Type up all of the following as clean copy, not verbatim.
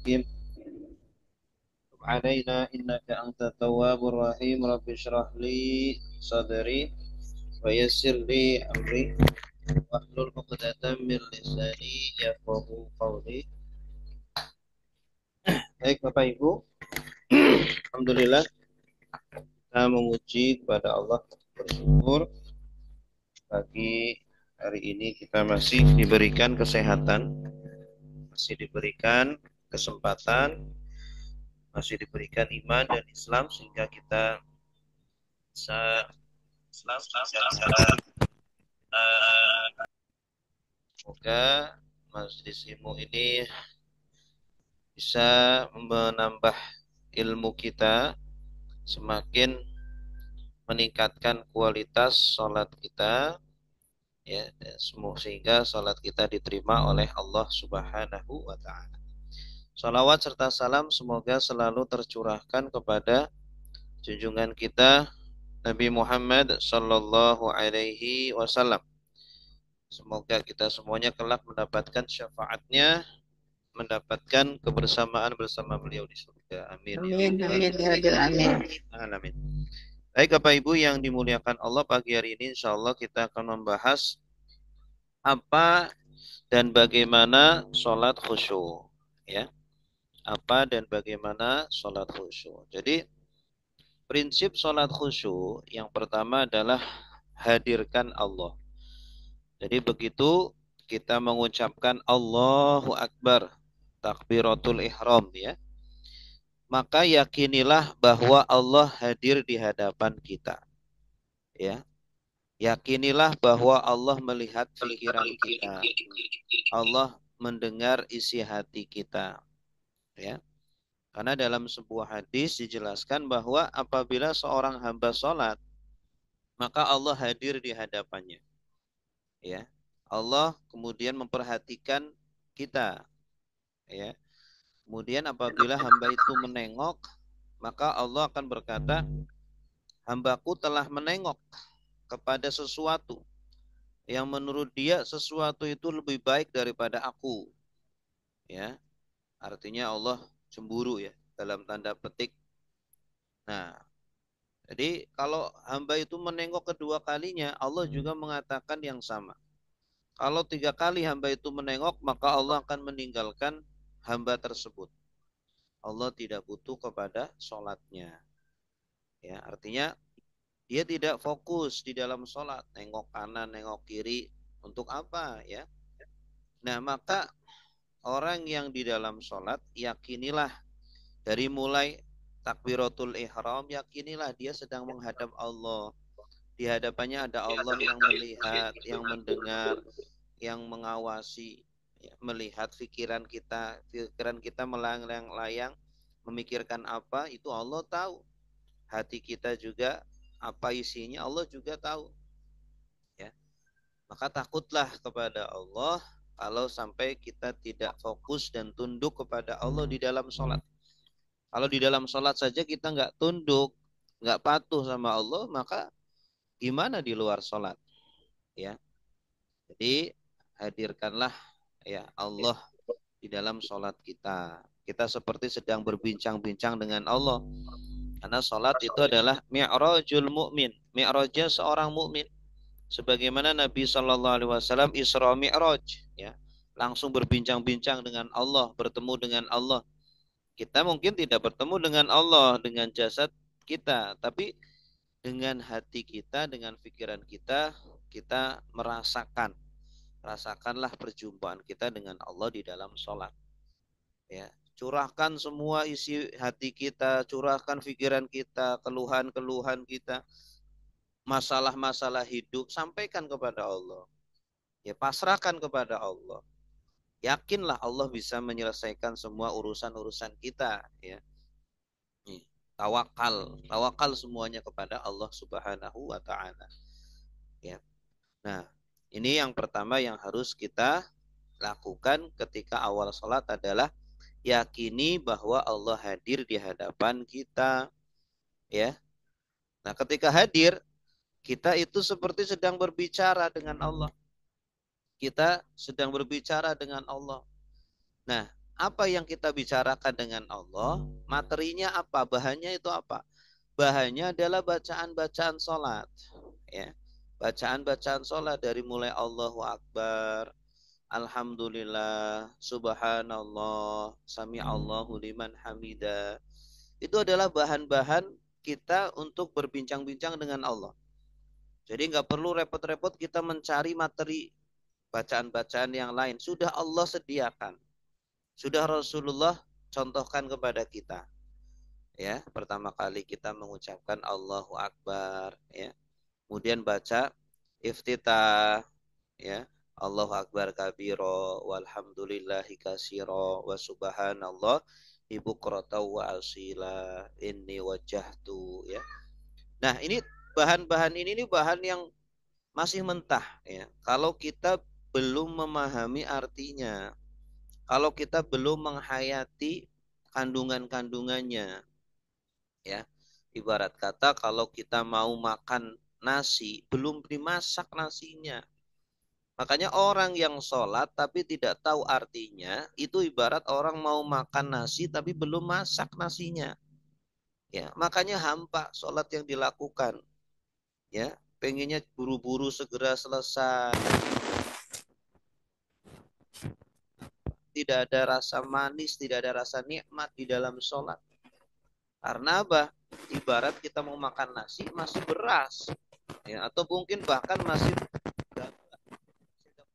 الحكيم. تب علينا إنك أنت التواب الرحيم. رب اشرح لي صدري ويسر لي أمري واحلل عقدة من لساني يفقهوا قولي. Baik Bapak Ibu, Alhamdulillah kita memuji kepada Allah, bersyukur pagi hari ini kita masih diberikan kesehatan, masih diberikan kesempatan, masih diberikan iman dan Islam sehingga kita bisa secara semoga majelismu ini bisa menambah ilmu kita, semakin meningkatkan kualitas sholat kita, ya, sehingga sholat kita diterima oleh Allah Subhanahu wa Ta'ala. Salawat serta salam semoga selalu tercurahkan kepada junjungan kita Nabi Muhammad Sallallahu Alaihi Wasallam. Semoga kita semuanya kelak mendapatkan syafaatnya, mendapatkan kebersamaan bersama beliau di surga. Amin. Amin, amin, ya Rabbil amin. Amin. Baik Bapak Ibu yang dimuliakan Allah, pagi hari ini insya Allah kita akan membahas apa dan bagaimana sholat khusyuk. Ya, apa dan bagaimana sholat khusyuk. Jadi prinsip sholat khusyuk yang pertama adalah hadirkan Allah. Jadi begitu kita mengucapkan Allahu Akbar, takbiratul ihram ya, maka yakinilah bahwa Allah hadir di hadapan kita. Ya, yakinilah bahwa Allah melihat pikiran kita. Allah mendengar isi hati kita. Ya. Karena dalam sebuah hadis dijelaskan bahwa apabila seorang hamba sholat, maka Allah hadir di hadapannya. Ya, Allah kemudian memperhatikan kita. Ya, kemudian apabila hamba itu menengok, maka Allah akan berkata, hambaku telah menengok kepada sesuatu yang menurut dia sesuatu itu lebih baik daripada aku. Ya, artinya Allah cemburu ya dalam tanda petik. Nah, jadi kalau hamba itu menengok kedua kalinya, Allah juga mengatakan yang sama. Kalau 3 kali hamba itu menengok, maka Allah akan meninggalkan hamba tersebut. Allah tidak butuh kepada sholatnya. Ya, artinya dia tidak fokus di dalam sholat, nengok kanan, nengok kiri, untuk apa ya? Nah, maka orang yang di dalam sholat, yakinilah dari mulai takbiratul ihram, yakinilah dia sedang menghadap Allah. Di hadapannya ada Allah yang melihat, yang mendengar, yang mengawasi, ya, melihat pikiran kita melayang-layang, memikirkan apa, itu Allah tahu. Hati kita juga apa isinya Allah juga tahu. Ya, maka takutlah kepada Allah kalau sampai kita tidak fokus dan tunduk kepada Allah di dalam sholat. Kalau di dalam sholat saja kita nggak tunduk, nggak patuh sama Allah, maka gimana di luar sholat? Ya, jadi hadirkanlah ya Allah di dalam sholat kita. Kita seperti sedang berbincang-bincang dengan Allah. Karena sholat itu adalah mi'rajul mu'min, mi'rajnya seorang mukmin. Sebagaimana Nabi Shallallahu Alaihi Wasallam Isra Mi'raj, ya, langsung berbincang-bincang dengan Allah, bertemu dengan Allah. Kita mungkin tidak bertemu dengan Allah dengan jasad kita, tapi dengan hati kita, dengan pikiran kita, kita rasakanlah perjumpaan kita dengan Allah di dalam sholat. Ya, curahkan semua isi hati kita, curahkan pikiran kita, keluhan-keluhan kita, masalah-masalah hidup, sampaikan kepada Allah. Ya, pasrahkan kepada Allah. Yakinlah Allah bisa menyelesaikan semua urusan-urusan kita. Ya, tawakal semuanya kepada Allah Subhanahu wa Ta'ala. Ya, nah ini yang pertama yang harus kita lakukan ketika awal sholat adalah yakini bahwa Allah hadir di hadapan kita. Ya, nah ketika hadir kita itu seperti sedang berbicara dengan Allah. Kita sedang berbicara dengan Allah. Nah, apa yang kita bicarakan dengan Allah, materinya apa, bahannya itu apa? Bahannya adalah bacaan-bacaan sholat. Ya, bacaan-bacaan sholat dari mulai Allahu Akbar, Alhamdulillah, Subhanallah, Sami Allahu liman hamidah. Itu adalah bahan-bahan kita untuk berbincang-bincang dengan Allah. Jadi nggak perlu repot-repot kita mencari materi bacaan-bacaan yang lain. Sudah Allah sediakan. Sudah Rasulullah contohkan kepada kita. Ya, pertama kali kita mengucapkan Allahu Akbar, ya. Kemudian baca iftitah, ya. Allahu Akbar kabiro walhamdulillahi kasiro wa subhanallah ibu wa asila inni wajahtu, ya. Nah, ini bahan-bahan ini bahan yang masih mentah, ya. Kalau kita belum memahami artinya, kalau kita belum menghayati kandungan-kandungannya, ya. Ibarat kata kalau kita mau makan nasi, belum dimasak nasinya. Makanya orang yang sholat tapi tidak tahu artinya, itu ibarat orang mau makan nasi tapi belum masak nasinya. Ya, makanya hampa sholat yang dilakukan. Ya, pengennya buru-buru segera selesai. Tidak ada rasa manis, tidak ada rasa nikmat di dalam sholat. Karena apa? Ibarat kita mau makan nasi masih beras, ya, atau mungkin bahkan masih ada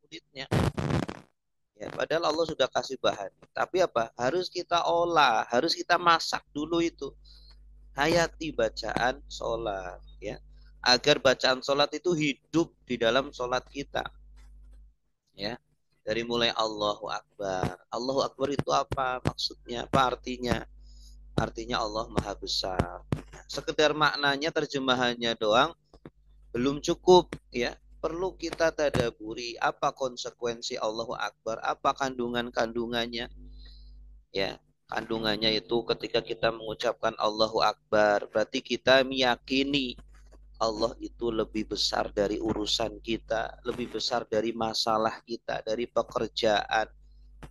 kulitnya. Ya, padahal Allah sudah kasih bahan. Tapi apa? Harus kita olah, harus kita masak dulu itu. Hayati bacaan sholat, ya, agar bacaan sholat itu hidup di dalam sholat kita. Ya, dari mulai Allahu Akbar. Allahu Akbar itu apa? Maksudnya apa? Artinya? Artinya Allah Maha Besar. Sekedar maknanya, terjemahannya doang belum cukup, ya. Perlu kita tadaburi apa konsekuensi Allahu Akbar, apa kandungan-kandungannya. Ya, kandungannya itu ketika kita mengucapkan Allahu Akbar, berarti kita meyakini Allah itu lebih besar dari urusan kita, lebih besar dari masalah kita, dari pekerjaan,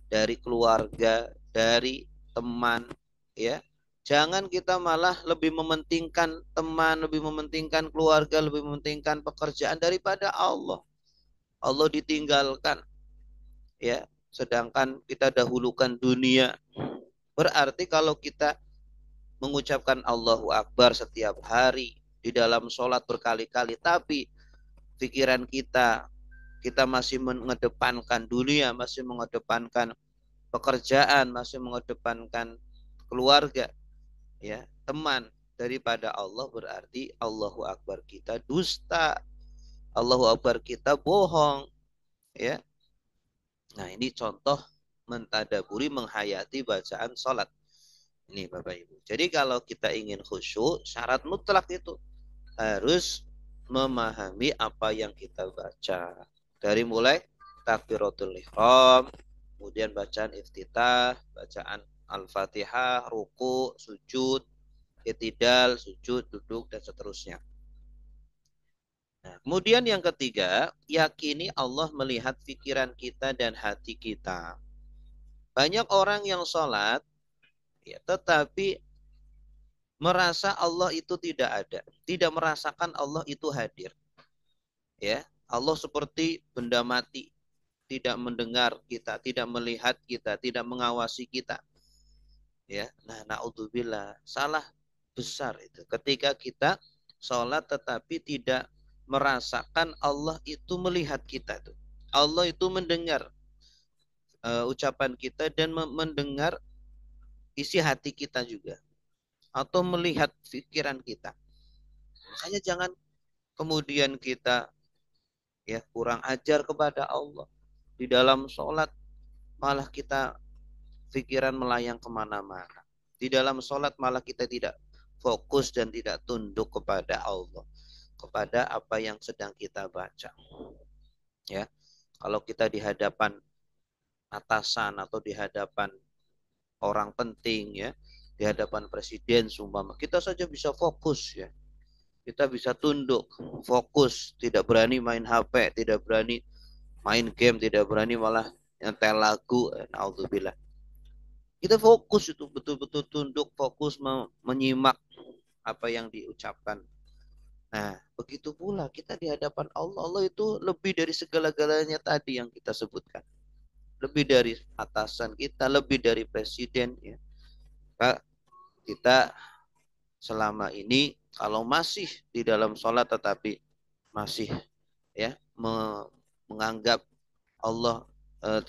dari keluarga, dari teman, ya. Jangan kita malah lebih mementingkan teman, lebih mementingkan keluarga, lebih mementingkan pekerjaan daripada Allah. Allah ditinggalkan, ya. Sedangkan kita dahulukan dunia. Berarti kalau kita mengucapkan Allahu Akbar setiap hari di dalam sholat berkali-kali, tapi pikiran kita masih mengedepankan dunia, masih mengedepankan pekerjaan, masih mengedepankan keluarga, ya, teman daripada Allah, berarti Allahu Akbar kita dusta, Allahu Akbar kita bohong, ya. Nah, ini contoh mentadaburi, menghayati bacaan sholat ini, Bapak Ibu. Jadi kalau kita ingin khusyuk, syarat mutlak itu harus memahami apa yang kita baca. Dari mulai takbiratul ihram, kemudian bacaan iftitah, bacaan Al-Fatihah, ruku, sujud, i'tidal, sujud, duduk, dan seterusnya. Nah, kemudian yang ketiga, yakini Allah melihat pikiran kita dan hati kita. Banyak orang yang sholat, ya, tetapi merasa Allah itu tidak ada, tidak merasakan Allah itu hadir. Ya, Allah seperti benda mati, tidak mendengar kita, tidak melihat kita, tidak mengawasi kita. Ya, nah, naudzubillah, salah besar itu. Ketika kita sholat tetapi tidak merasakan Allah itu melihat kita tuh. Allah itu mendengar ucapan kita dan mendengar isi hati kita juga, atau melihat pikiran kita. Makanya jangan kemudian kita, ya, kurang ajar kepada Allah di dalam sholat, malah kita pikiran melayang kemana-mana. Di dalam sholat malah kita tidak fokus dan tidak tunduk kepada Allah, kepada apa yang sedang kita baca. Ya, kalau kita di hadapan atasan atau di hadapan orang penting, ya, di hadapan presiden sumpama, kita saja bisa fokus, ya. Kita bisa tunduk, fokus, tidak berani main HP, tidak berani main game, tidak berani malah nyetel lagu, naudzubillah. Kita fokus itu betul-betul tunduk, fokus menyimak apa yang diucapkan. Nah, begitu pula kita di hadapan Allah. Allah itu lebih dari segala-galanya tadi yang kita sebutkan. Lebih dari atasan kita, lebih dari presiden. Ya. Maka kita selama ini kalau masih di dalam sholat tetapi masih ya menganggap Allah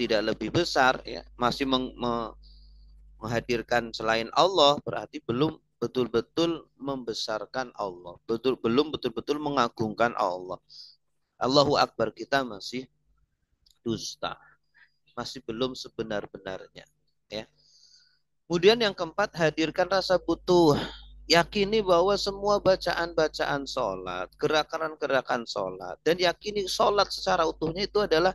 tidak lebih besar, ya masih menghadirkan selain Allah, berarti belum betul-betul membesarkan Allah, belum betul-betul mengagungkan Allah. Allahu Akbar kita masih dusta, masih belum sebenar-benarnya. Ya. Kemudian yang keempat, hadirkan rasa butuh. Yakini bahwa semua bacaan-bacaan sholat, gerakan-gerakan sholat, dan yakini sholat secara utuhnya itu adalah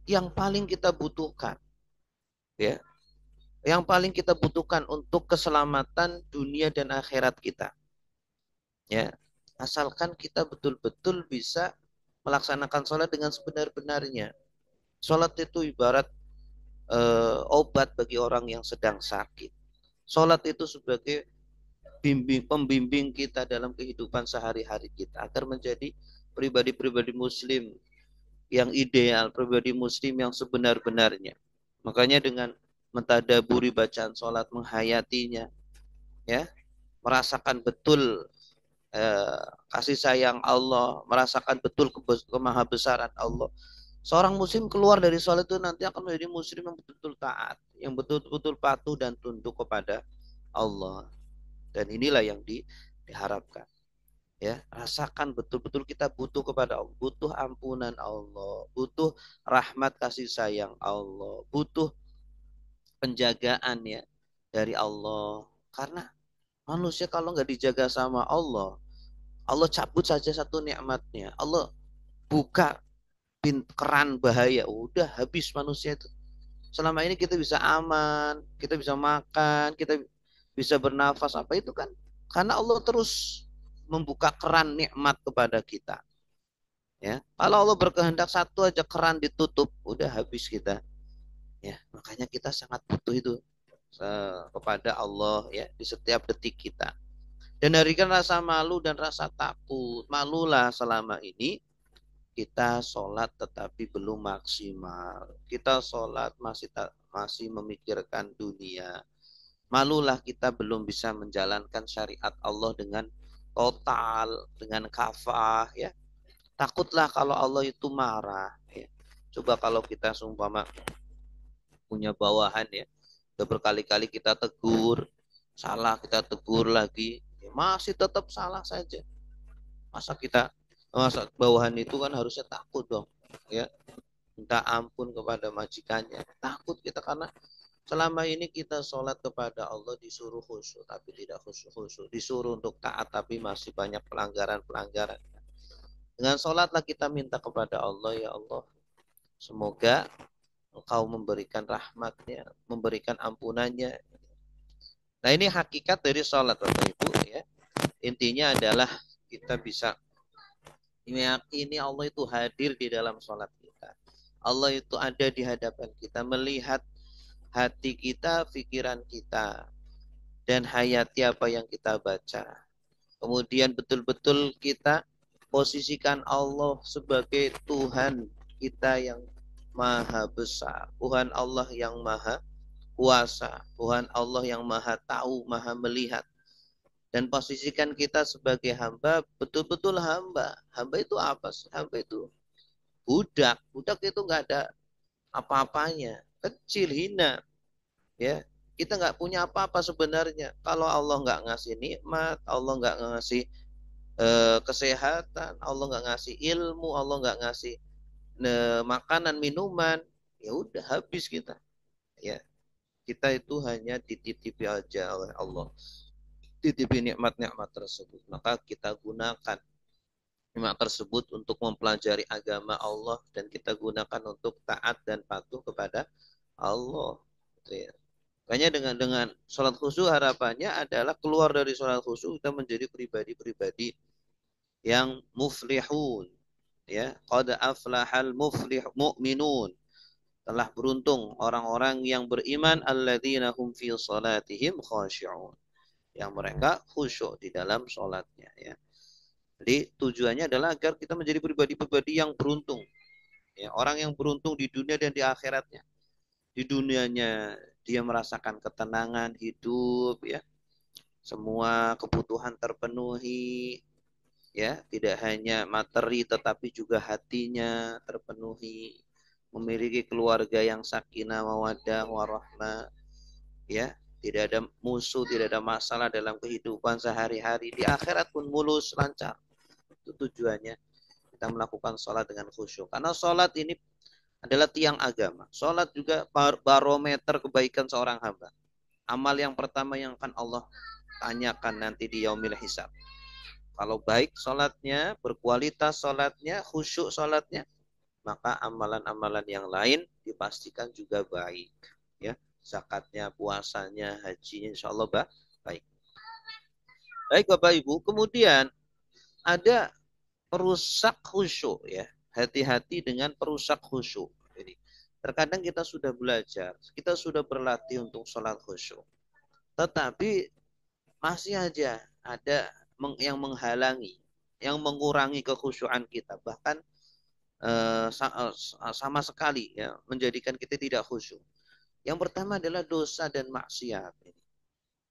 yang paling kita butuhkan. Ya, yang paling kita butuhkan untuk keselamatan dunia dan akhirat kita. Ya, asalkan kita betul-betul bisa melaksanakan sholat dengan sebenar-benarnya. Sholat itu ibarat obat bagi orang yang sedang sakit. Sholat itu sebagai pembimbing kita dalam kehidupan sehari-hari kita agar menjadi pribadi-pribadi muslim yang ideal, pribadi muslim yang sebenar-benarnya. Makanya dengan mentadaburi bacaan sholat, menghayatinya, ya, merasakan betul kasih sayang Allah, merasakan betul kemahabesaran Allah. Seorang muslim keluar dari sholat itu nanti akan menjadi muslim yang betul-betul taat, yang betul-betul patuh dan tunduk kepada Allah. Dan inilah yang diharapkan. Ya, rasakan betul-betul kita butuh kepada Allah, butuh ampunan Allah, butuh rahmat kasih sayang Allah, butuh penjagaan ya dari Allah. Karena manusia kalau nggak dijaga sama Allah, Allah cabut saja satu nikmatnya, Allah buka keran bahaya, udah habis manusia itu. Selama ini kita bisa aman, kita bisa makan, kita bisa bernafas, apa itu kan karena Allah terus membuka keran nikmat kepada kita. Ya, kalau Allah berkehendak satu aja keran ditutup, udah habis kita. Ya, makanya kita sangat butuh itu kepada Allah ya di setiap detik kita. Dan harikan rasa malu dan rasa takut. Malulah selama ini kita sholat tetapi belum maksimal. Kita sholat masih memikirkan dunia. Malulah kita belum bisa menjalankan syariat Allah dengan total, dengan kafah ya. Takutlah kalau Allah itu marah ya. Coba kalau kita seumpama punya bawahan ya, udah berkali-kali kita tegur, salah kita tegur lagi, ya masih tetap salah saja. Masa bawahan itu kan harusnya takut dong, ya minta ampun kepada majikannya. Takut kita karena selama ini kita sholat kepada Allah disuruh khusyuk tapi tidak khusyuk. Disuruh untuk taat tapi masih banyak pelanggaran-pelanggaran. Dengan sholatlah kita minta kepada Allah, ya Allah, semoga Engkau memberikan rahmatnya, memberikan ampunannya. Nah ini hakikat dari sholat Bapak Ibu ya. Intinya adalah kita bisa meyakini Allah itu hadir di dalam sholat kita. Allah itu ada di hadapan kita, melihat hati kita, pikiran kita, dan hayati apa yang kita baca. Kemudian betul-betul kita posisikan Allah sebagai Tuhan kita yang maha besar, Tuhan Allah yang maha kuasa, Tuhan Allah yang maha tahu, maha melihat. Dan posisikan kita sebagai hamba, betul-betul hamba. Hamba itu apa sih? Hamba itu budak. Budak itu nggak ada apa-apanya, kecil, hina. Ya, kita nggak punya apa-apa sebenarnya. Kalau Allah nggak ngasih nikmat, Allah nggak ngasih kesehatan, Allah nggak ngasih ilmu, Allah nggak ngasih makanan, minuman, ya udah habis kita. Ya, kita itu hanya dititipi aja oleh Allah. Titipi nikmat-nikmat tersebut. Maka kita gunakan nikmat tersebut untuk mempelajari agama Allah dan kita gunakan untuk taat dan patuh kepada Allah. Gitu ya. Makanya dengan sholat khusyuk harapannya adalah keluar dari sholat khusyuk kita menjadi pribadi-pribadi yang muflihun, ya qad aflahal mu'minun, Telah beruntung orang-orang yang beriman alladzina hum fi salatihim khashi'un. Yang mereka khusyuk di dalam sholatnya ya. Jadi tujuannya adalah agar kita menjadi pribadi-pribadi yang beruntung. Ya, orang yang beruntung di dunia dan di akhiratnya. Di dunianya dia merasakan ketenangan hidup ya. Semua kebutuhan terpenuhi ya, tidak hanya materi tetapi juga hatinya terpenuhi. Memiliki keluarga yang sakinah mawaddah warahmah ya, tidak ada musuh, tidak ada masalah dalam kehidupan sehari-hari. Di akhirat pun mulus lancar. Itu tujuannya kita melakukan sholat dengan khusyuk. Karena sholat ini adalah tiang agama. Sholat juga barometer kebaikan seorang hamba. Amal yang pertama yang akan Allah tanyakan nanti di yaumil hisab. Kalau baik sholatnya, berkualitas sholatnya, khusyuk sholatnya, maka amalan-amalan yang lain dipastikan juga baik. Ya, zakatnya, puasanya, hajinya, insya Allah baik. Baik Bapak Ibu, kemudian ada perusak khusyuk ya. Hati-hati dengan perusak khusyuk. Jadi, terkadang kita sudah belajar, kita sudah berlatih untuk sholat khusyuk. Tetapi masih aja ada yang menghalangi, yang mengurangi kekhusyuan kita. Bahkan sama sekali ya, menjadikan kita tidak khusyuk. Yang pertama adalah dosa dan maksiat.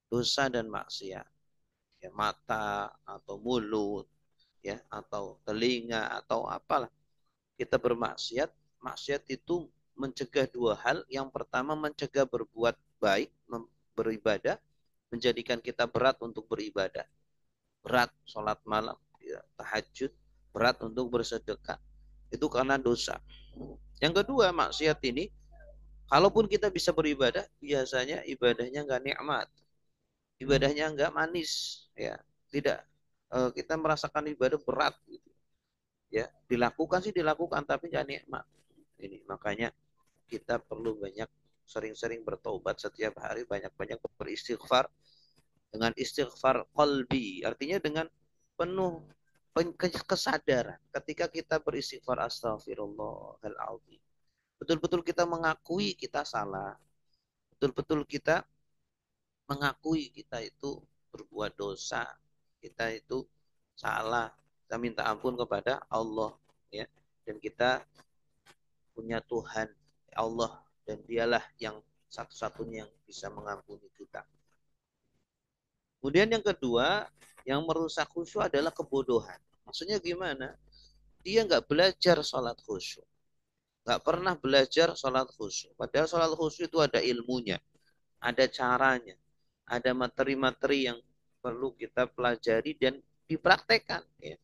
Dosa dan maksiat. Ya, mata atau mulut ya atau telinga atau apalah kita bermaksiat. Maksiat itu mencegah dua hal. Yang pertama mencegah berbuat baik, beribadah, menjadikan kita berat untuk beribadah, berat sholat malam, ya, tahajud, berat untuk bersedekah. Itu karena dosa. Yang kedua, maksiat ini, kalaupun kita bisa beribadah, biasanya ibadahnya nggak nikmat, ibadahnya nggak manis, ya, tidak. Kita merasakan ibadah berat, gitu. Ya, dilakukan sih dilakukan, tapi nggak nikmat. Ini makanya kita perlu banyak sering-sering bertobat setiap hari, banyak-banyak beristighfar dengan istighfar qalbi, artinya dengan penuh kesadaran ketika kita beristighfar astagfirullahaladzim. Betul-betul kita mengakui kita salah. Betul-betul kita mengakui kita itu berbuat dosa. Kita itu salah. Kita minta ampun kepada Allah ya. Dan kita punya Tuhan Allah dan dialah yang satu-satunya yang bisa mengampuni kita. Kemudian yang kedua, yang merusak khusyuk adalah kebodohan. Maksudnya gimana? Dia nggak belajar sholat khusyuk. Nggak pernah belajar sholat khusyuk. Padahal sholat khusyuk itu ada ilmunya, ada caranya, ada materi-materi yang perlu kita pelajari dan dipraktekkan. Ya.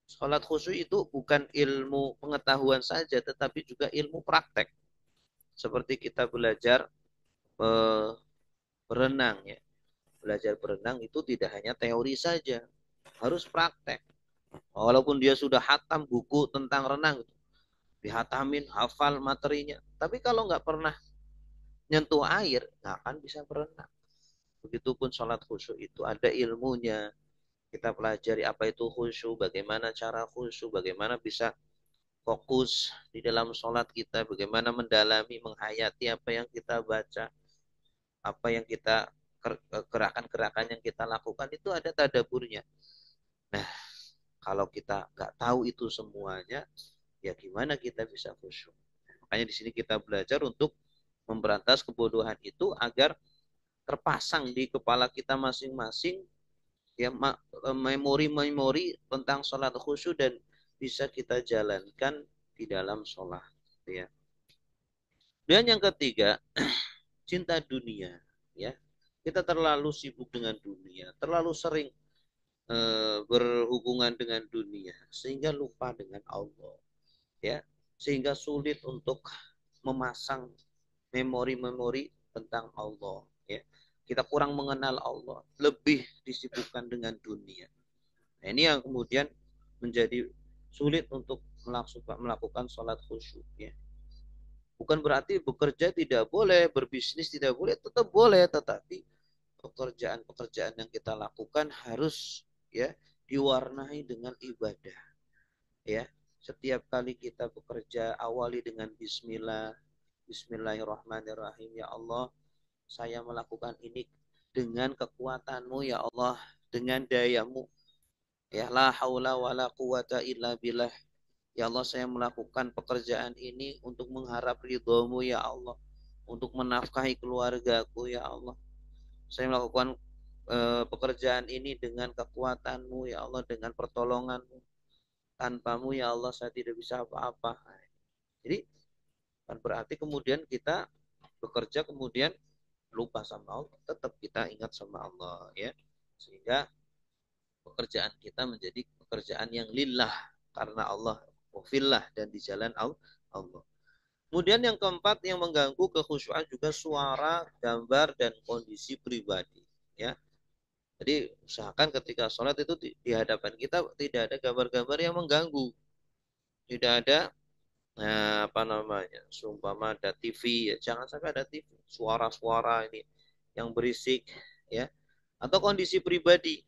Sholat khusyuk itu bukan ilmu pengetahuan saja, tetapi juga ilmu praktek. Seperti kita belajar berenang ya. Belajar berenang itu tidak hanya teori saja, harus praktek. Walaupun dia sudah hatam buku tentang renang, dihatamin, hafal materinya. Tapi kalau nggak pernah nyentuh air, nggak akan bisa berenang. Begitupun sholat khusyuk itu ada ilmunya. Kita pelajari apa itu khusyuk, bagaimana cara khusyuk, bagaimana bisa fokus di dalam sholat kita, bagaimana mendalami, menghayati apa yang kita baca, apa yang kita gerakan-gerakan yang kita lakukan itu ada tadaburnya. Nah, kalau kita nggak tahu itu semuanya, ya gimana kita bisa khusyuk? Makanya di sini kita belajar untuk memberantas kebodohan itu agar terpasang di kepala kita masing-masing ya memori-memori tentang sholat khusyuk dan bisa kita jalankan di dalam sholat. Ya. Dan yang ketiga, cinta dunia. Ya, kita terlalu sibuk dengan dunia, terlalu sering berhubungan dengan dunia sehingga lupa dengan Allah. Ya, sehingga sulit untuk memasang memori-memori tentang Allah. Ya, kita kurang mengenal Allah, lebih disibukkan dengan dunia. Nah, ini yang kemudian menjadi sulit untuk melakukan sholat khusyuk. Ya. Bukan berarti bekerja tidak boleh, berbisnis tidak boleh, tetap boleh, tetapi pekerjaan-pekerjaan yang kita lakukan harus ya diwarnai dengan ibadah. Ya, setiap kali kita bekerja awali dengan Bismillah, Bismillahirrahmanirrahim. Ya Allah, saya melakukan ini dengan kekuatanmu ya Allah, dengan dayamu. Ya la haula wala quwata illa billah. Ya Allah, saya melakukan pekerjaan ini untuk mengharap ridhomu ya Allah, untuk menafkahi keluargaku ya Allah. Saya melakukan pekerjaan ini dengan kekuatanmu ya Allah, dengan pertolonganmu. Tanpamu ya Allah saya tidak bisa apa-apa. Jadi kan berarti kemudian kita bekerja kemudian lupa sama Allah, tetap kita ingat sama Allah ya. Sehingga pekerjaan kita menjadi pekerjaan yang lillah karena Allah, wafillah dan di jalan Allah. Kemudian yang keempat yang mengganggu kekhusyuan juga suara, gambar dan kondisi pribadi ya. Jadi usahakan ketika sholat itu di hadapan kita tidak ada gambar-gambar yang mengganggu, tidak ada apa namanya, seumpama ada TV ya jangan sampai ada TV, suara-suara ini yang berisik ya, atau kondisi pribadi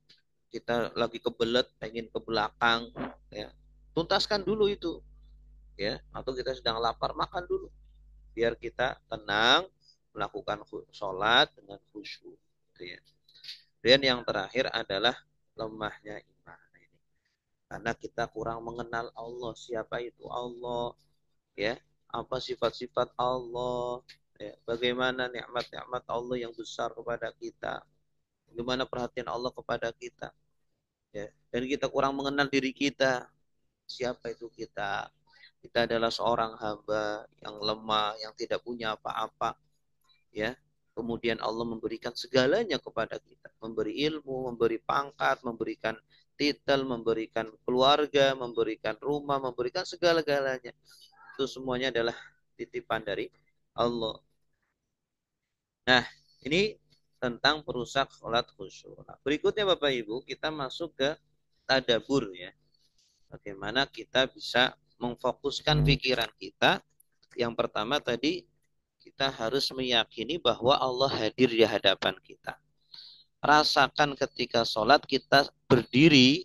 kita lagi kebelet pengen ke belakang ya, tuntaskan dulu itu ya, atau kita sedang lapar makan dulu biar kita tenang melakukan sholat dengan khusyuk gitu ya. Dan yang terakhir adalah lemahnya iman ini, karena kita kurang mengenal Allah, siapa itu Allah ya, apa sifat-sifat Allah ya, bagaimana nikmat-nikmat Allah yang besar kepada kita, bagaimana perhatian Allah kepada kita ya, dan kita kurang mengenal diri kita, siapa itu kita. Kita adalah seorang hamba yang lemah, yang tidak punya apa-apa ya. Kemudian Allah memberikan segalanya kepada kita, memberi ilmu, memberi pangkat, memberikan titel, memberikan keluarga, memberikan rumah, memberikan segala-galanya. Itu semuanya adalah titipan dari Allah. Nah, ini tentang perusak sholat khusyuk. Nah, berikutnya Bapak Ibu, kita masuk ke tadabur ya. Bagaimana kita bisa memfokuskan pikiran kita. Yang pertama tadi, kita harus meyakini bahwa Allah hadir di hadapan kita. Rasakan ketika sholat kita berdiri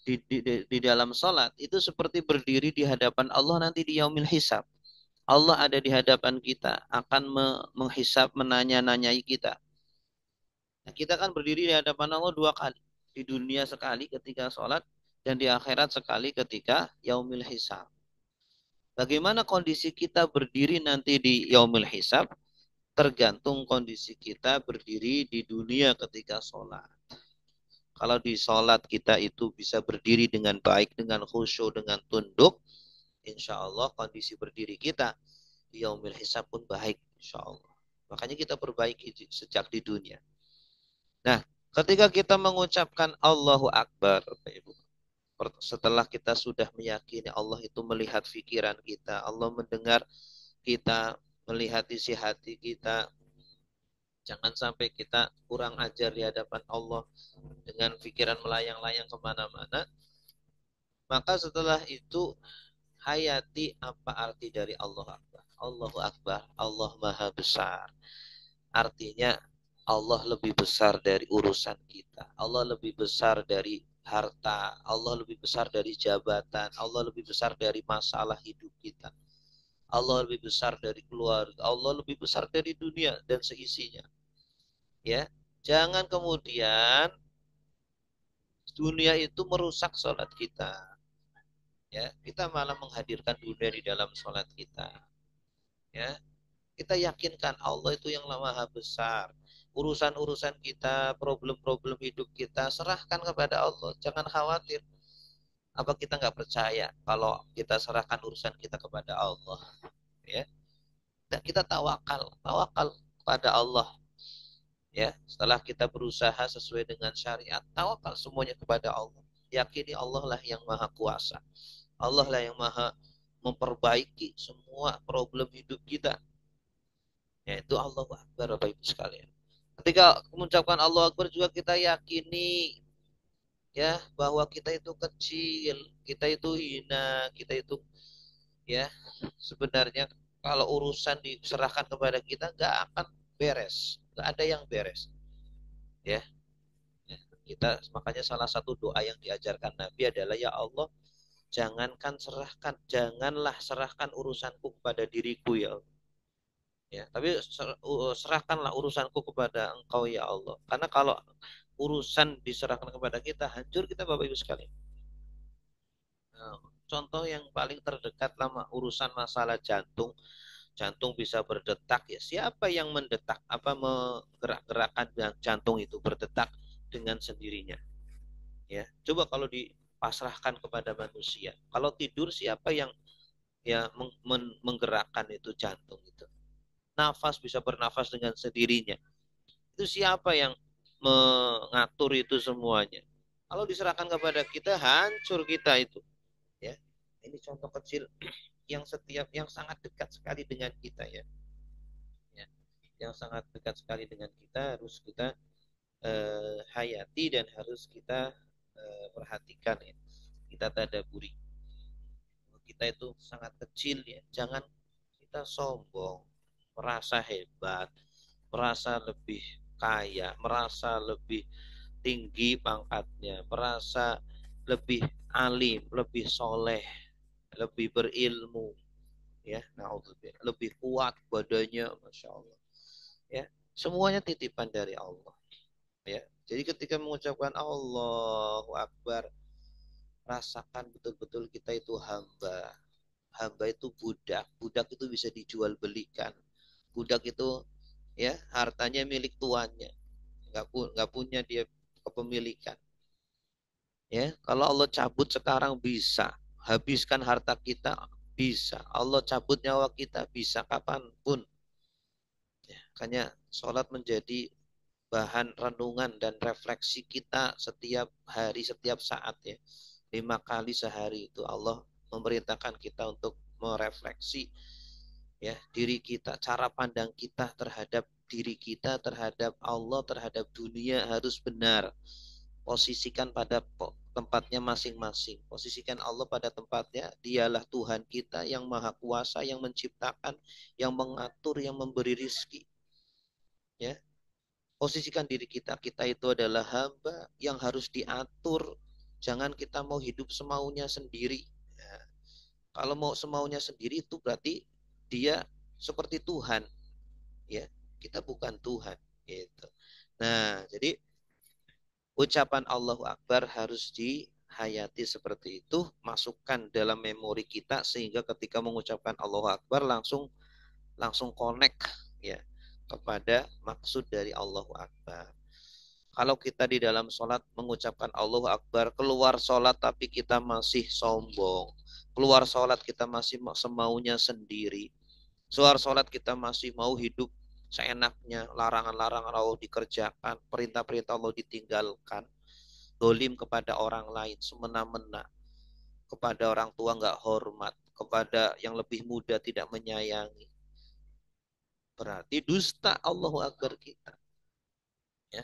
di dalam sholat, itu seperti berdiri di hadapan Allah nanti di yaumil hisab. Allah ada di hadapan kita, akan menghisab, menanya-nanyai kita. Nah, kita kan berdiri di hadapan Allah dua kali. Di dunia sekali ketika sholat, dan di akhirat sekali ketika yaumil hisab. Bagaimana kondisi kita berdiri nanti di yaumil hisab? Tergantung kondisi kita berdiri di dunia ketika sholat. Kalau di sholat kita itu bisa berdiri dengan baik, dengan khusyuk, dengan tunduk, insya Allah kondisi berdiri kita di yaumil hisab pun baik, insya Allah. Makanya kita perbaiki sejak di dunia. Nah, ketika kita mengucapkan Allahu Akbar, setelah kita sudah meyakini Allah itu melihat pikiran kita, Allah mendengar kita, melihat isi hati kita, jangan sampai kita kurang ajar di hadapan Allah dengan pikiran melayang-layang kemana-mana. Maka setelah itu hayati apa arti dari Allah Akbar. Allahu Akbar, Allah Maha Besar. Artinya Allah lebih besar dari urusan kita. Allah lebih besar dari harta. Allah lebih besar dari jabatan. Allah lebih besar dari masalah hidup kita. Allah lebih besar dari keluarga. Allah lebih besar dari dunia dan seisinya. Ya, jangan kemudian dunia itu merusak sholat kita. Ya, kita malah menghadirkan dunia di dalam sholat kita. Ya, kita yakinkan Allah itu yang maha besar. Urusan-urusan kita, problem-problem hidup kita, serahkan kepada Allah. Jangan khawatir. Apa kita nggak percaya kalau kita serahkan urusan kita kepada Allah? Ya, dan kita tawakal, tawakal kepada Allah. Ya, setelah kita berusaha sesuai dengan syariat, tawakal semuanya kepada Allah. Yakini Allah lah yang maha kuasa. Allah lah yang maha memperbaiki semua problem hidup kita. Yaitu Allah Akbar, Bapak Ibu sekalian. Ketika mengucapkan Allah Akbar juga kita yakini ya bahwa kita itu kecil, kita itu hina, kita itu ya sebenarnya kalau urusan diserahkan kepada kita nggak akan beres, nggak ada yang beres. Ya, kita makanya salah satu doa yang diajarkan Nabi adalah ya Allah, janganlah serahkan urusanku kepada diriku ya Allah. Ya, tapi serahkanlah urusanku kepada Engkau ya Allah. Karena kalau urusan diserahkan kepada kita, hancur kita Bapak Ibu sekalian. Nah, contoh yang paling terdekat lama urusan masalah jantung, jantung bisa berdetak ya. Siapa yang mendetak apa menggerak-gerakkan jantung itu berdetak dengan sendirinya? Ya, coba kalau dipasrahkan kepada manusia. Kalau tidur siapa yang ya menggerakkan itu jantung itu? Nafas bisa bernafas dengan sendirinya. Itu siapa yang mengatur itu semuanya? Kalau diserahkan kepada kita, hancur kita itu. Ya, ini contoh kecil yang sangat dekat sekali dengan kita ya. Ya, yang sangat dekat sekali dengan kita harus kita hayati dan harus kita perhatikan ya. Kita tadaburi. Kita itu sangat kecil ya. Jangan kita sombong, merasa hebat, merasa lebih kaya, merasa lebih tinggi pangkatnya, merasa lebih alim, lebih soleh, lebih berilmu, ya, naudzubillah, lebih kuat badannya, masya Allah, ya, semuanya titipan dari Allah, ya. Jadi ketika mengucapkan Allahu Akbar, rasakan betul-betul kita itu hamba, hamba itu budak, budak itu bisa dijual belikan, budak itu ya hartanya milik tuannya, nggak punya dia kepemilikan. Ya, kalau Allah cabut sekarang bisa, habiskan harta kita bisa, Allah cabut nyawa kita bisa kapanpun. Ya, makanya sholat menjadi bahan renungan dan refleksi kita setiap hari, setiap saat ya. 5 kali sehari itu Allah memerintahkan kita untuk merefleksi ya diri kita, cara pandang kita terhadap diri kita, terhadap Allah, terhadap dunia harus benar. Posisikan pada tempatnya masing-masing. Posisikan Allah pada tempatnya. Dialah Tuhan kita yang maha kuasa, yang menciptakan, yang mengatur, yang memberi rizki. Ya, posisikan diri kita. Kita itu adalah hamba yang harus diatur. Jangan kita mau hidup semaunya sendiri. Ya, kalau mau semaunya sendiri itu berarti dia seperti Tuhan. Ya, kita bukan Tuhan. Gitu. Nah, jadi ucapan Allahu Akbar harus dihayati seperti itu, masukkan dalam memori kita sehingga ketika mengucapkan Allahu Akbar langsung langsung connect ya kepada maksud dari Allahu Akbar. Kalau kita di dalam sholat mengucapkan Allahu Akbar, keluar sholat tapi kita masih sombong, keluar sholat kita masih semaunya sendiri, keluar sholat kita masih mau hidup seenaknya, larangan-larangan Allah dikerjakan, perintah-perintah Allah ditinggalkan, dolim kepada orang lain, semena-mena, kepada orang tua nggak hormat, kepada yang lebih muda tidak menyayangi. Berarti dusta Allahu Akbar kita. Ya,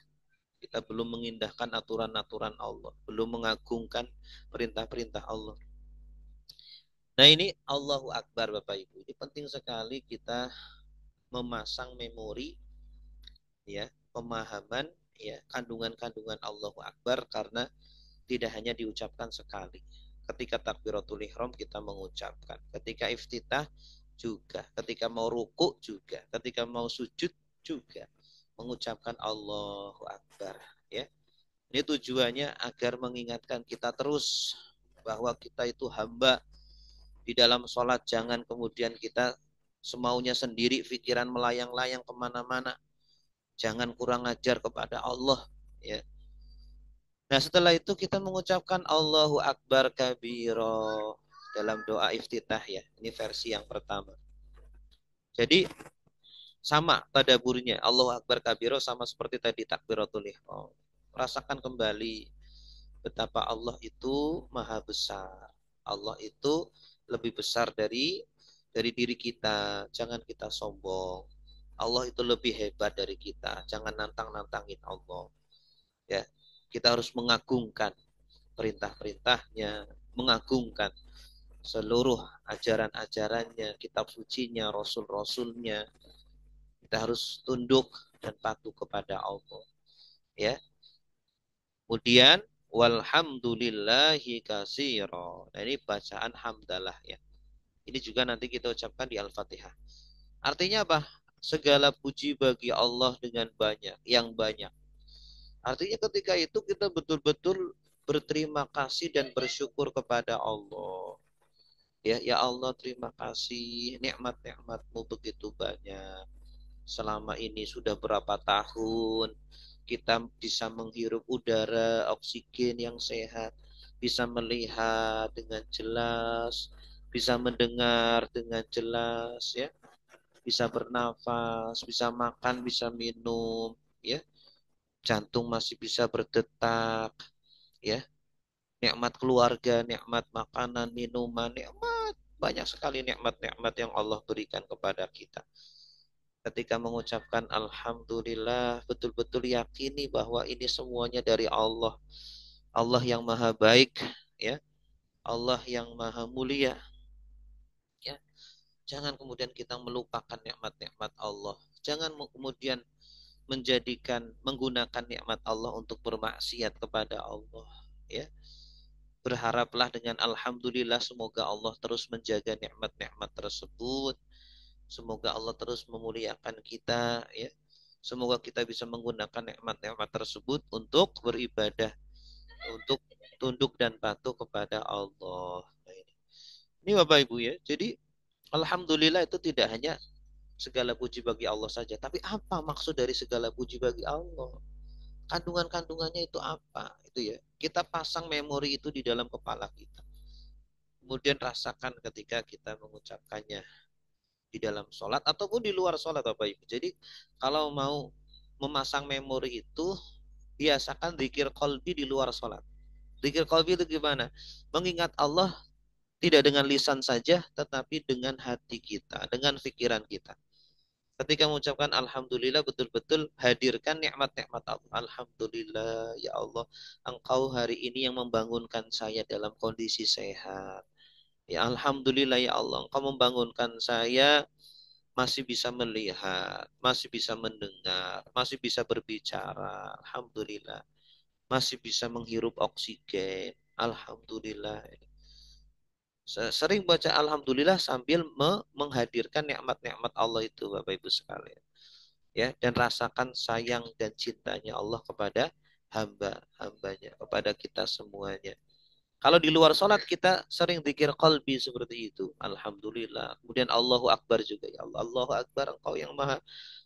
kita belum mengindahkan aturan-aturan Allah, belum mengagungkan perintah-perintah Allah. Nah ini Allahu Akbar Bapak Ibu. Ini penting sekali kita memasang memori ya, pemahaman ya, kandungan-kandungan Allahu Akbar karena tidak hanya diucapkan sekali. Ketika takbiratul ihram kita mengucapkan, ketika iftitah juga, ketika mau ruku juga, ketika mau sujud juga mengucapkan Allahu Akbar ya. Ini tujuannya agar mengingatkan kita terus bahwa kita itu hamba di dalam sholat. Jangan kemudian kita semaunya sendiri, pikiran melayang-layang kemana-mana. Jangan kurang ajar kepada Allah ya. Nah, setelah itu kita mengucapkan Allahu Akbar kabiro dalam doa iftitah ya. Ini versi yang pertama. Jadi sama tadaburnya. Allahu Akbar kabiro sama seperti tadi takbiratul ihram. Rasakan kembali betapa Allah itu maha besar. Allah itu lebih besar dari diri kita. Jangan kita sombong. Allah itu lebih hebat dari kita. Jangan nantang-nantangin Allah. Ya, kita harus mengagungkan perintah-perintahnya, mengagungkan seluruh ajaran-ajarannya, kitab sucinya, rasul-rasulnya. Kita harus tunduk dan patuh kepada Allah. Ya. Kemudian walhamdulillahi katsira. Nah, ini bacaan hamdalah ya. Ini juga nanti kita ucapkan di Al-Fatihah. Artinya apa? segala puji bagi Allah dengan banyak, yang banyak. Artinya ketika itu kita betul-betul berterima kasih dan bersyukur kepada Allah. Ya, ya Allah, terima kasih, nikmat-nikmatmu begitu banyak. Selama ini sudah berapa tahun kita bisa menghirup udara oksigen yang sehat, bisa melihat dengan jelas, bisa mendengar dengan jelas, ya, bisa bernafas, bisa makan, bisa minum, ya, jantung masih bisa berdetak, ya, nikmat keluarga, nikmat makanan, minuman, nikmat banyak sekali nikmat-nikmat yang Allah berikan kepada kita. Ketika mengucapkan Alhamdulillah, betul-betul yakini bahwa ini semuanya dari Allah. Allah yang maha baik, ya, Allah yang maha mulia, ya. Jangan kemudian kita melupakan nikmat-nikmat Allah. Jangan kemudian menggunakan nikmat Allah untuk bermaksiat kepada Allah, ya. Berharaplah dengan Alhamdulillah, semoga Allah terus menjaga nikmat-nikmat tersebut. Semoga Allah terus memuliakan kita, ya. Semoga kita bisa menggunakan nikmat-nikmat tersebut untuk beribadah, untuk tunduk dan patuh kepada Allah. Nah, ini Bapak Ibu, ya. Jadi Alhamdulillah itu tidak hanya segala puji bagi Allah saja, tapi apa maksud dari segala puji bagi Allah? Kandungan-kandungannya itu apa? Itu, ya. Kita pasang memori itu di dalam kepala kita. Kemudian rasakan ketika kita mengucapkannya di dalam sholat ataupun di luar sholat, Bapak Ibu. Jadi kalau mau memasang memori itu, biasakan zikir qalbi di luar sholat. Zikir qalbi itu gimana? Mengingat Allah tidak dengan lisan saja, tetapi dengan hati kita, dengan pikiran kita. Ketika mengucapkan Alhamdulillah, betul-betul hadirkan nikmat-nikmat Allah. Alhamdulillah, ya Allah, Engkau hari ini yang membangunkan saya dalam kondisi sehat. Ya Alhamdulillah, ya Allah, Engkau membangunkan saya masih bisa melihat, masih bisa mendengar, masih bisa berbicara. Alhamdulillah. Masih bisa menghirup oksigen. Alhamdulillah. Sering baca Alhamdulillah sambil menghadirkan nikmat-nikmat Allah itu, Bapak Ibu sekalian. Ya, dan rasakan sayang dan cintanya Allah kepada hamba-hambanya, kepada kita semuanya. Kalau di luar sholat kita sering zikir qalbi seperti itu. Alhamdulillah. Kemudian Allahu Akbar juga, ya Allah. Allahu Akbar, Engkau yang maha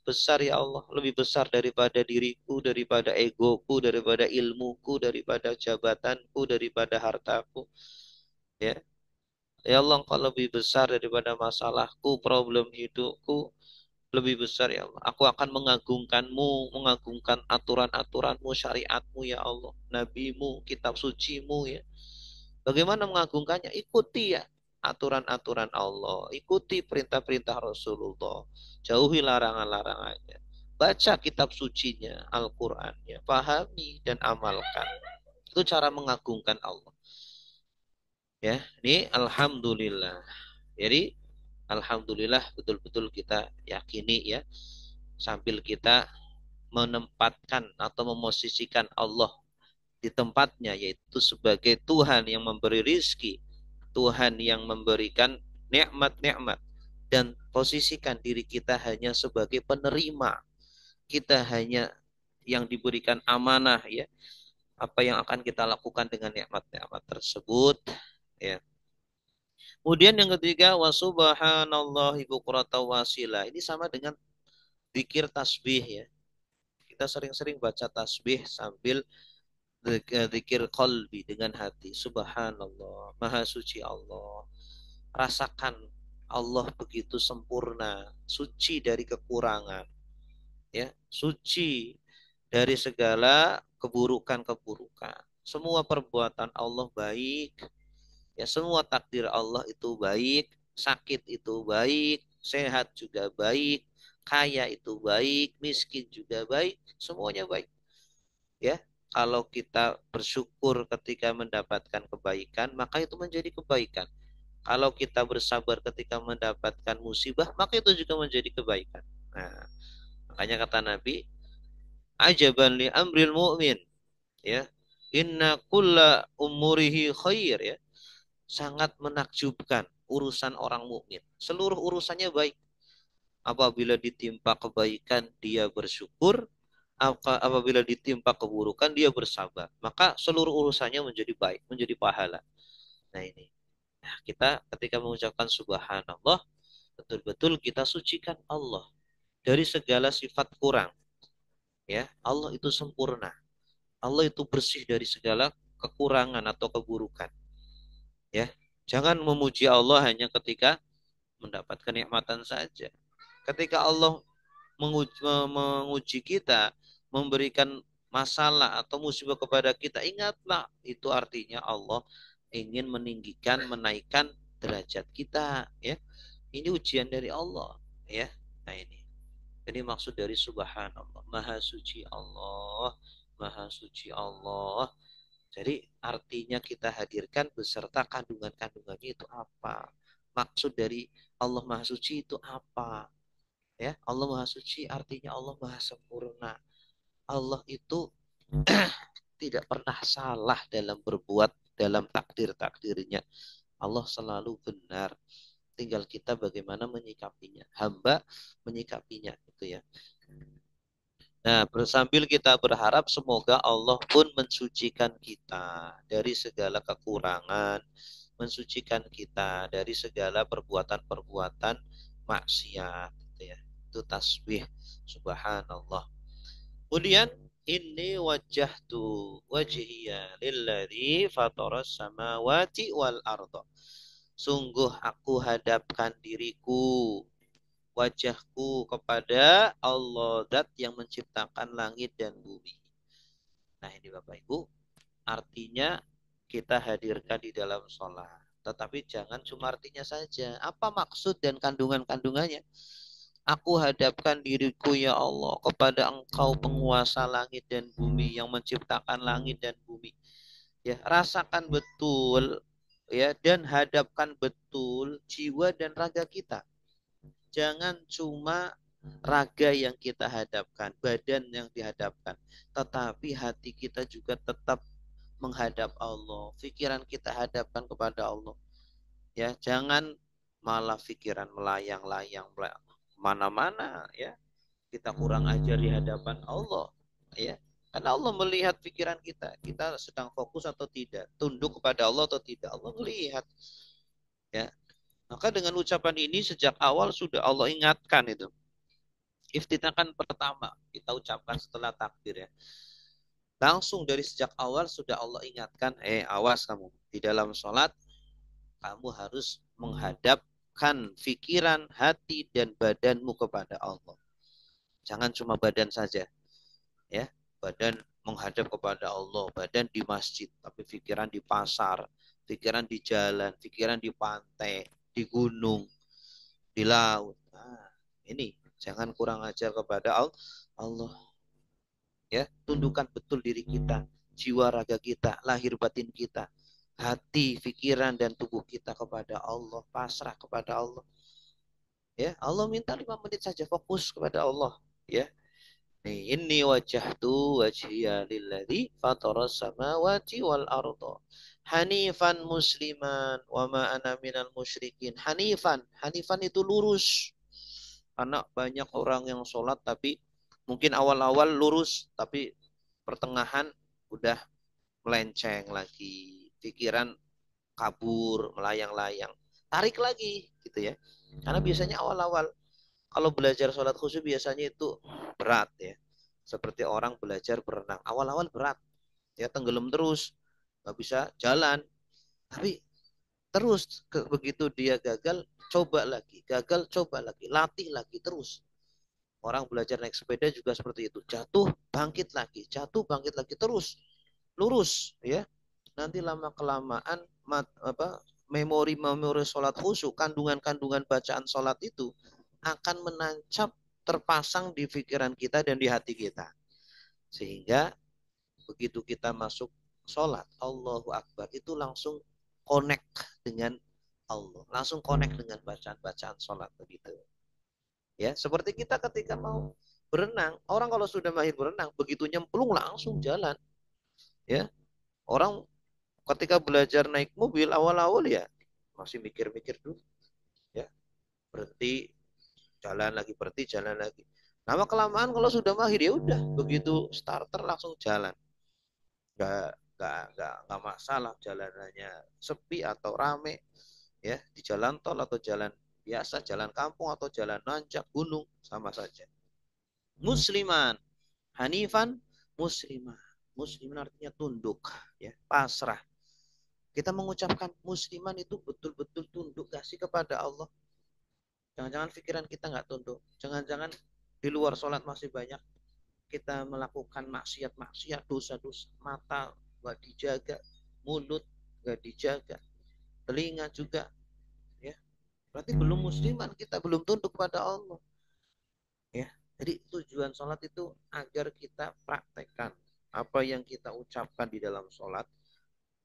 besar, ya Allah. Lebih besar daripada diriku, daripada egoku, daripada ilmuku, daripada jabatanku, daripada hartaku. Ya, ya Allah, Engkau lebih besar daripada masalahku, problem hidupku. Lebih besar, ya Allah. Aku akan mengagungkanmu, mengagungkan aturan-aturanmu, syariatmu, ya Allah. Nabimu, kitab sucimu, ya. Bagaimana mengagungkannya? Ikuti, ya, aturan-aturan Allah. Ikuti perintah-perintah Rasulullah. Jauhi larangan-larangannya. Baca kitab sucinya, Al-Qur'annya. Pahami dan amalkan. Itu cara mengagungkan Allah. Ya, ini Alhamdulillah. Jadi Alhamdulillah betul-betul kita yakini, ya, sambil kita menempatkan atau memosisikan Allah di tempatnya, yaitu sebagai Tuhan yang memberi rizki, Tuhan yang memberikan nikmat-nikmat, dan posisikan diri kita hanya sebagai penerima. Kita hanya yang diberikan amanah, ya, apa yang akan kita lakukan dengan nikmat-nikmat tersebut, ya. Kemudian yang ketiga, wa subhanallahi bukrata wasila. Ini sama dengan zikir tasbih, ya. Kita sering-sering baca tasbih sambil zikir qalbi dengan hati. Subhanallah, maha suci Allah. Rasakan Allah begitu sempurna, suci dari kekurangan, ya, suci dari segala keburukan-keburukan. Semua perbuatan Allah baik, ya, semua takdir Allah itu baik, sakit itu baik, sehat juga baik, kaya itu baik, miskin juga baik, semuanya baik. Ya, kalau kita bersyukur ketika mendapatkan kebaikan, maka itu menjadi kebaikan. Kalau kita bersabar ketika mendapatkan musibah, maka itu juga menjadi kebaikan. Nah, makanya kata Nabi, ajaban li amril mu'min, ya. Inna kulla umurihi khair, ya. Sangat menakjubkan urusan orang mukmin. Seluruh urusannya baik. Apabila ditimpa kebaikan, dia bersyukur. Apabila ditimpa keburukan, dia bersabar. Maka seluruh urusannya menjadi baik, menjadi pahala. Nah ini. Nah, kita ketika mengucapkan subhanallah, betul-betul kita sucikan Allah dari segala sifat kurang. Ya, Allah itu sempurna. Allah itu bersih dari segala kekurangan atau keburukan. Ya, jangan memuji Allah hanya ketika mendapatkan nikmatan saja. Ketika Allah menguji kita, memberikan masalah atau musibah kepada kita, ingatlah itu artinya Allah ingin meninggikan, menaikkan derajat kita. Ya, ini ujian dari Allah. Ya, nah ini. Ini maksud dari subhanallah. Maha suci Allah. Maha suci Allah. Jadi artinya kita hadirkan beserta kandungan-kandungannya itu apa? Maksud dari Allah Maha Suci itu apa? Ya, Allah Maha Suci artinya Allah Maha Sempurna. Allah itu tidak pernah salah dalam berbuat, dalam takdir-takdirnya. Allah selalu benar. Tinggal kita bagaimana menyikapinya. Hamba menyikapinya gitu ya. Nah, sambil kita berharap semoga Allah pun mensucikan kita dari segala kekurangan, mensucikan kita dari segala perbuatan-perbuatan maksiat, gitu ya. Itu tasbih subhanallah. Kemudian ini wajjahtu wajhiya lilladzi fataras samawati wal arda. Sungguh aku hadapkan diriku, wajahku kepada Allah zat yang menciptakan langit dan bumi. Nah ini Bapak Ibu, artinya kita hadirkan di dalam sholat. Tetapi jangan cuma artinya saja. Apa maksud dan kandungan-kandungannya? Aku hadapkan diriku ya Allah kepada Engkau penguasa langit dan bumi yang menciptakan langit dan bumi. Ya, rasakan betul ya dan hadapkan betul jiwa dan raga kita. Jangan cuma raga yang kita hadapkan, badan yang dihadapkan, tetapi hati kita juga tetap menghadap Allah. Pikiran kita hadapkan kepada Allah. Ya, jangan malah pikiran melayang-layang mana-mana ya. Kita kurang ajar di hadapan Allah, ya. Karena Allah melihat pikiran kita. Kita sedang fokus atau tidak, tunduk kepada Allah atau tidak. Allah melihat, ya. Maka dengan ucapan ini sejak awal sudah Allah ingatkan itu. Iftitahan pertama kita ucapkan setelah takbir ya. Langsung dari sejak awal sudah Allah ingatkan, awas kamu di dalam sholat kamu harus menghadapkan pikiran, hati dan badanmu kepada Allah. Jangan cuma badan saja, ya. Badan menghadap kepada Allah, badan di masjid, tapi pikiran di pasar, pikiran di jalan, pikiran di pantai, di gunung, di laut. Nah, ini jangan kurang ajar kepada Allah. Ya, tundukkan betul diri kita, jiwa raga kita, lahir batin kita, hati, pikiran dan tubuh kita kepada Allah, pasrah kepada Allah. Ya, Allah minta 5 menit saja fokus kepada Allah, ya. Ini wajah tu wajhiya lilladzi fataras samawati wal arda hanifan musliman wa ma ana minal musyrikin. Hanifan itu lurus. Karena banyak orang yang sholat tapi mungkin awal-awal lurus tapi pertengahan udah melenceng lagi, pikiran kabur, melayang-layang, tarik lagi gitu ya. Karena biasanya awal-awal kalau belajar sholat khusyuk biasanya itu berat ya. Seperti orang belajar berenang, awal-awal berat, ya tenggelam terus, nggak bisa jalan. Tapi terus begitu dia gagal, coba lagi, gagal, coba lagi, latih lagi terus. Orang belajar naik sepeda juga seperti itu. Jatuh, bangkit lagi terus. Lurus ya. Nanti lama kelamaan memori-memori sholat khusyuk, kandungan-kandungan bacaan sholat itu akan menancap terpasang di pikiran kita dan di hati kita. Sehingga begitu kita masuk sholat, Allahu Akbar, itu langsung connect dengan Allah. Langsung connect dengan bacaan-bacaan sholat begitu. Ya, seperti kita ketika mau berenang, orang kalau sudah mahir berenang, begitu nyemplung langsung jalan. Ya, orang ketika belajar naik mobil awal-awal ya masih mikir-mikir dulu, ya berhenti, jalan lagi, berhenti, jalan lagi. Nama kelamaan kalau sudah mahir ya udah, begitu starter langsung jalan. Nggak masalah jalanannya sepi atau rame, ya di jalan tol atau jalan biasa, jalan kampung atau jalan nanjak gunung sama saja. Musliman, hanifan, muslimah. Musliman artinya tunduk, ya pasrah. Kita mengucapkan musliman itu betul-betul tunduk gak sih kepada Allah? Jangan-jangan pikiran kita nggak tunduk. Jangan-jangan di luar sholat masih banyak kita melakukan maksiat-maksiat, dosa-dosa. Mata nggak dijaga, mulut nggak dijaga, telinga juga, ya. Berarti belum musliman, kita belum tunduk pada Allah, ya. Jadi tujuan sholat itu agar kita praktekkan apa yang kita ucapkan di dalam sholat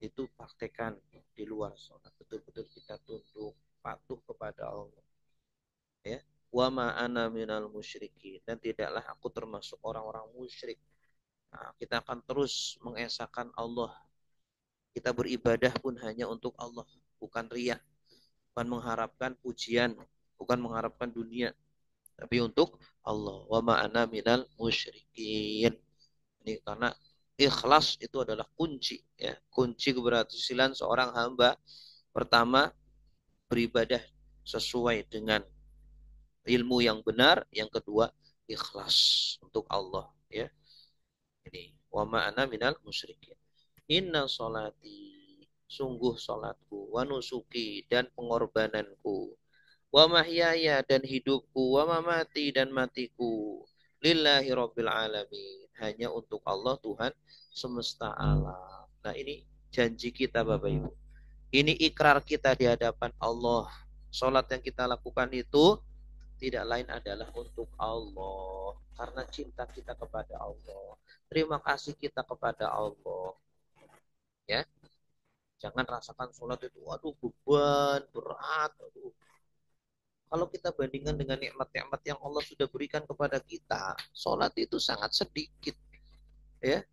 itu praktekkan di luar sholat. Betul-betul kita tunduk, patuh kepada Allah, ya. Wa ma ana minal musyrikin, dan tidaklah aku termasuk orang-orang musyrik. Nah, kita akan terus mengesahkan Allah. Kita beribadah pun hanya untuk Allah, bukan riya, bukan mengharapkan pujian, bukan mengharapkan dunia, tapi untuk Allah. Wa ma ana minal musyrikin. Ini karena ikhlas itu adalah kunci, ya. Kunci keberhasilan seorang hamba. Pertama, beribadah sesuai dengan ilmu yang benar. Yang kedua, ikhlas untuk Allah, ya. Ini wa ma'ana minal musyrikin. Inna solati, sungguh solatku, wa nusuki, dan pengorbananku, wa mahyaya, dan hidupku, wa mamati, dan matiku, lillahi rabbil alamin, hanya untuk Allah, Tuhan semesta alam. Nah, ini janji kita Bapak Ibu. Ini ikrar kita di hadapan Allah. Salat yang kita lakukan itu tidak lain adalah untuk Allah, karena cinta kita kepada Allah, terima kasih kita kepada Allah, ya. Jangan rasakan sholat itu waduh beban berat, aduh. Kalau kita bandingkan dengan nikmat-nikmat yang Allah sudah berikan kepada kita, sholat itu sangat sedikit, ya.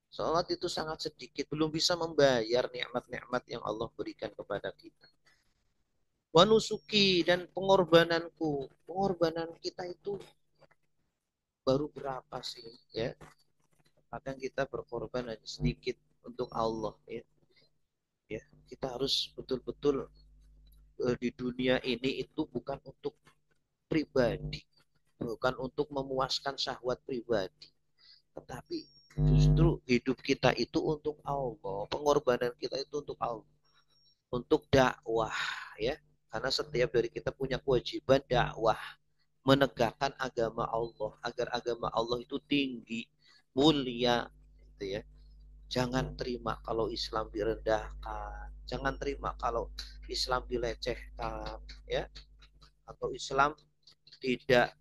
Sholat itu sangat sedikit, belum bisa membayar nikmat-nikmat yang Allah berikan kepada kita. Wanusuki, dan pengorbananku, pengorbanan kita itu baru berapa sih, ya. Kadang kita berkorban hanya sedikit untuk Allah, ya. Ya, kita harus betul-betul di dunia ini itu bukan untuk pribadi, bukan untuk memuaskan syahwat pribadi, tetapi justru hidup kita itu untuk Allah, pengorbanan kita itu untuk Allah, untuk dakwah, ya. Karena setiap dari kita punya kewajiban dakwah, menegakkan agama Allah agar agama Allah itu tinggi, mulia, gitu ya. Jangan terima kalau Islam direndahkan. Jangan terima kalau Islam dilecehkan, ya. Atau Islam tidak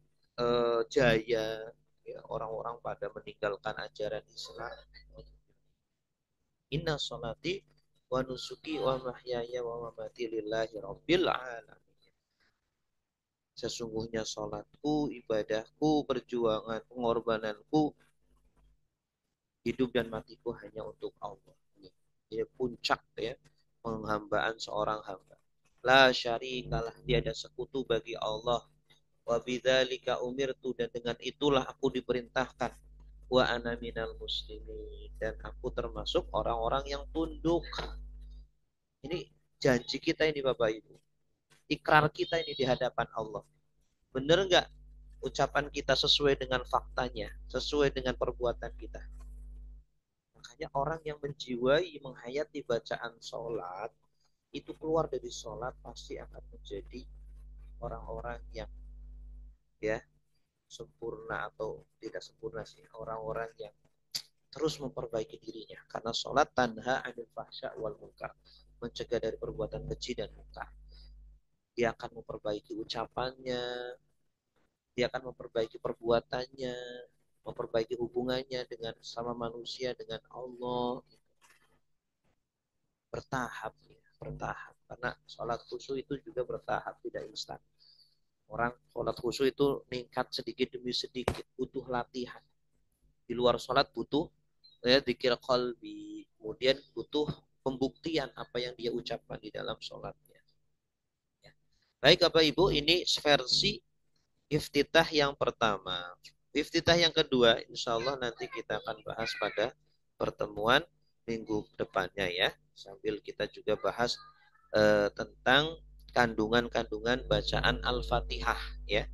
jaya, ya. Orang-orang pada meninggalkan ajaran Islam. Inna sholati wa nusuki wa mahyaya wa mamati lillahi rabbil alamin. Sesungguhnya sholatku, ibadahku, perjuangan, pengorbananku, hidup dan matiku hanya untuk Allah. Ini puncak, ya, penghambaan seorang hamba. La syarikalah, tiada sekutu bagi Allah. Wa bidzalika umirtu, dan dengan itulah aku diperintahkan. Wa ana minal muslimin, dan aku termasuk orang-orang yang tunduk. Ini janji kita ini Bapak Ibu. Ikrar kita ini di hadapan Allah. Benar nggak ucapan kita sesuai dengan faktanya, sesuai dengan perbuatan kita? Makanya orang yang menjiwai, menghayati bacaan sholat, itu keluar dari sholat pasti akan menjadi orang-orang yang, ya, sempurna atau tidak sempurna sih, orang-orang yang terus memperbaiki dirinya, karena sholat tanha anil fahsya wal munkar, mencegah dari perbuatan keji dan munkar. Dia akan memperbaiki ucapannya, dia akan memperbaiki perbuatannya, memperbaiki hubungannya dengan sama manusia, dengan Allah, bertahap, ya, bertahap. Karena sholat khusyuk itu juga bertahap, tidak instan. Orang sholat khusyuk itu meningkat sedikit demi sedikit, butuh latihan. Di luar sholat butuh, ya, dzikir qalbi, kemudian butuh pembuktian apa yang dia ucapkan di dalam sholatnya. Ya. Baik Bapak Ibu, ini versi iftitah yang pertama. Iftitah yang kedua, insya Allah nanti kita akan bahas pada pertemuan minggu depannya ya. Sambil kita juga bahas tentang kandungan-kandungan bacaan Al-Fatihah ya.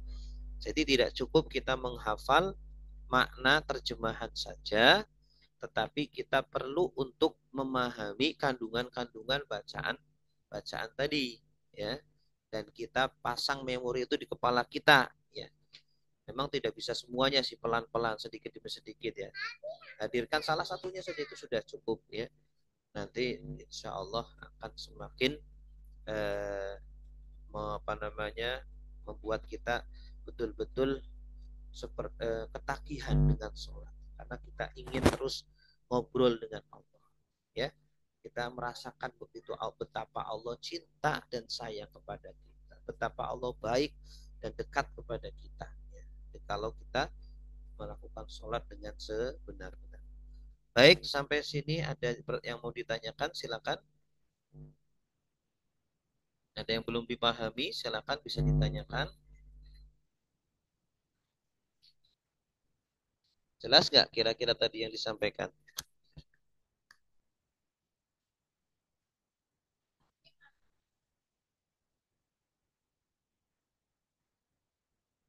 Jadi tidak cukup kita menghafal makna terjemahan saja, tetapi kita perlu untuk memahami kandungan-kandungan bacaan tadi ya. Dan kita pasang memori itu di kepala kita ya. Memang tidak bisa semuanya sih, pelan-pelan sedikit demi sedikit ya. Hadirkan salah satunya saja itu sudah cukup ya. Nanti insya Allah akan semakin eh, apa namanya membuat kita betul-betul seperti ketagihan dengan sholat karena kita ingin terus ngobrol dengan Allah ya. Kita merasakan begitu betapa Allah cinta dan sayang kepada kita, betapa Allah baik dan dekat kepada kita ya. Kalau kita melakukan sholat dengan sebenar-benar. Baik, sampai sini ada yang mau ditanyakan, silakan. Ada yang belum dipahami, silakan bisa ditanyakan. Jelas nggak kira-kira tadi yang disampaikan?